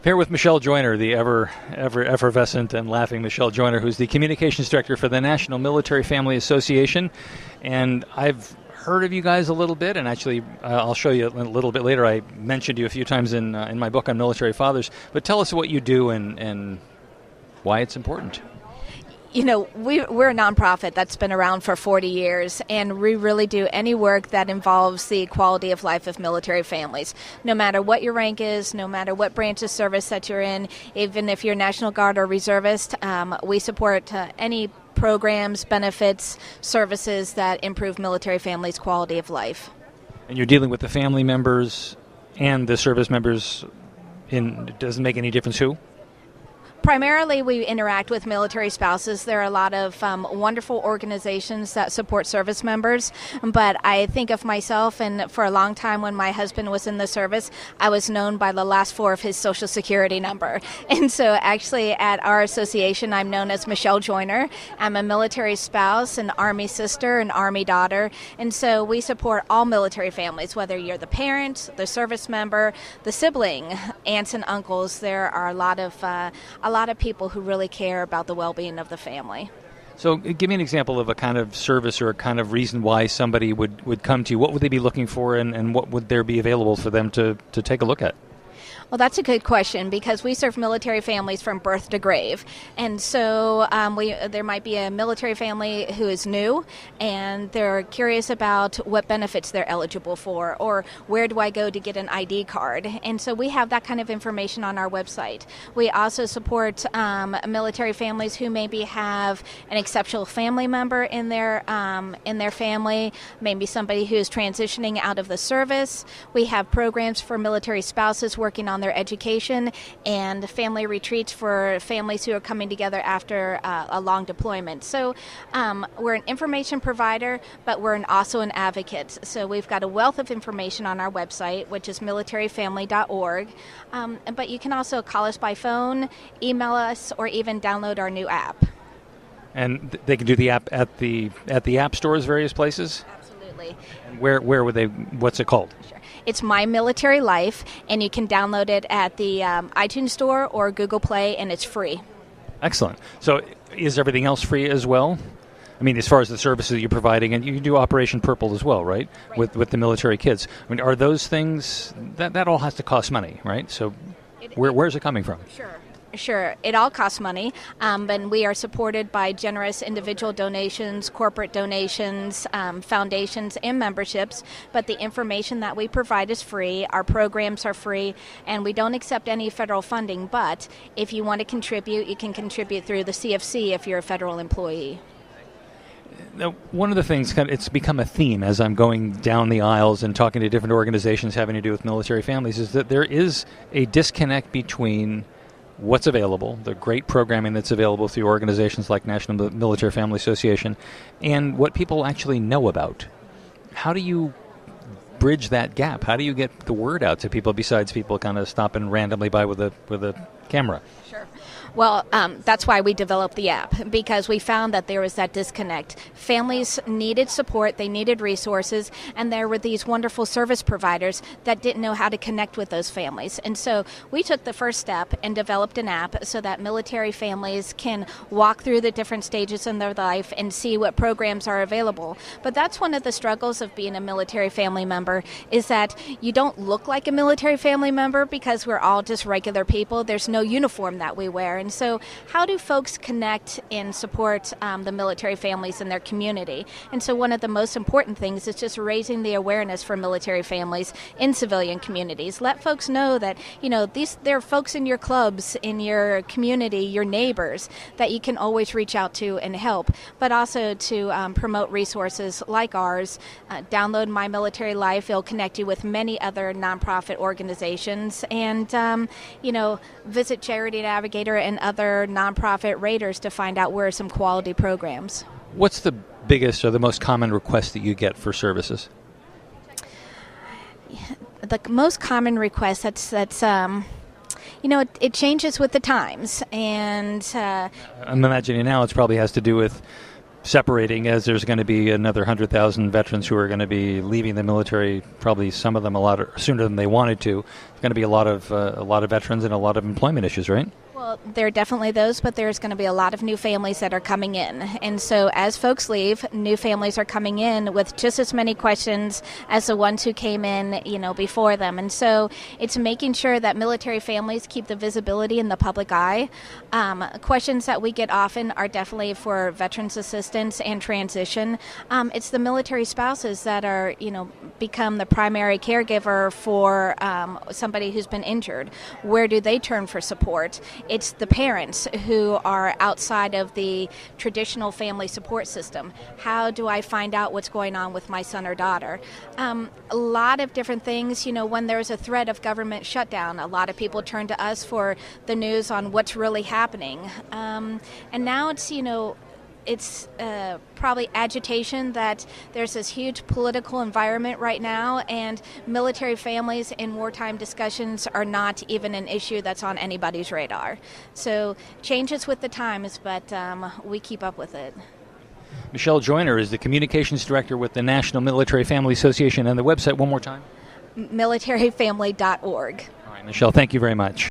Here with Michelle Joyner, the ever effervescent and laughing Michelle Joyner, who's the Communications Director for the National Military Family Association. And I've heard of you guys a little bit, and actually I'll show you a little bit later. I mentioned you a few times in my book on military fathers. But tell us what you do and why it's important. You know, we're a nonprofit that's been around for 40 years, and we really do any work that involves the quality of life of military families. No matter what your rank is, no matter what branch of service that you're in, even if you're National Guard or Reservist, we support any programs, benefits, services that improve military families' quality of life. And you're dealing with the family members and the service members. It doesn't make any difference who? Primarily, we interact with military spouses. There are a lot of wonderful organizations that support service members, but I think of myself, and for a long time when my husband was in the service, I was known by the last four of his Social Security number. And so actually at our association, I'm known as Michelle Joyner. I'm a military spouse, an Army sister, an Army daughter, and so we support all military families, whether you're the parent, the service member, the sibling, aunts and uncles. There are a lot of people who really care about the well-being of the family. So give me an example of a kind of service or a kind of reason why somebody would come to you. What would they be looking for, and what would there be available for them to take a look at? Well, that's a good question, because we serve military families from birth to grave. And so there might be a military family who is new, and they're curious about what benefits they're eligible for, or where do I go to get an ID card. And so we have that kind of information on our website. We also support military families who maybe have an exceptional family member in their family, maybe somebody who is transitioning out of the service. We have programs for military spouses working on their education, and family retreats for families who are coming together after a long deployment. So we're an information provider, but we're also an advocate. So we've got a wealth of information on our website, which is militaryfamily.org. But you can also call us by phone, email us, or even download our new app. And they can do the app at the app stores, various places? Absolutely. And where would they? What's it called? Sure. It's My Military Life, and you can download it at the iTunes Store or Google Play, and it's free. Excellent. So is everything else free as well? I mean, as far as the services that you're providing, and you can do Operation Purple as well, right? With the military kids. I mean, are those things, that all has to cost money, right? So where's it coming from? Sure. It all costs money, and we are supported by generous individual donations, corporate donations, foundations, and memberships. But the information that we provide is free. Our programs are free, and we don't accept any federal funding. But if you want to contribute, you can contribute through the CFC if you're a federal employee. Now, one of the things, it's become a theme as I'm going down the aisles and talking to different organizations having to do with military families, is that there is a disconnect between what's available, the great programming that's available through organizations like National Military Family Association, and what people actually know about. How do you bridge that gap? How do you get the word out to people besides people kind of stopping randomly by with a camera? Sure. Well, that's why we developed the app, because we found that there was that disconnect. Families needed support, they needed resources, and there were these wonderful service providers that didn't know how to connect with those families. And so we took the first step and developed an app so that military families can walk through the different stages in their life and see what programs are available. But that's one of the struggles of being a military family member, is that you don't look like a military family member because we're all just regular people. There's no uniform that we wear. And so how do folks connect and support the military families in their community? And so one of the most important things is just raising the awareness for military families in civilian communities. Let folks know that, there are folks in your clubs, in your community, your neighbors, that you can always reach out to and help, but also to promote resources like ours. Download My Military Life. It'll connect you with many other nonprofit organizations, and, visit Charity Navigator and other nonprofit raters to find out where are some quality programs. What's the biggest or the most common request that you get for services? The most common request that's it changes with the times, and I'm imagining now it probably has to do with separating, as there's going to be another 100,000 veterans who are going to be leaving the military, probably some of them a lot sooner than they wanted to. There's going to be a lot of veterans and a lot of employment issues, right? Well, there are definitely those, but there's going to be a lot of new families that are coming in. And so as folks leave, new families are coming in with just as many questions as the ones who came in, before them. And so it's making sure that military families keep the visibility in the public eye. Questions that we get often are definitely for veterans assistance and transition. It's the military spouses that are, become the primary caregiver for somebody who's been injured. Where do they turn for support? It's the parents who are outside of the traditional family support system. How do I find out what's going on with my son or daughter? A lot of different things. When there's a threat of government shutdown, a lot of people turn to us for the news on what's really happening. And now it's probably agitation that there's this huge political environment right now, and military families in wartime discussions are not even an issue that's on anybody's radar. So changes with the times, but we keep up with it. Michelle Joyner is the Communications Director with the National Military Family Association, and the website one more time? militaryfamily.org. All right, Michelle, thank you very much.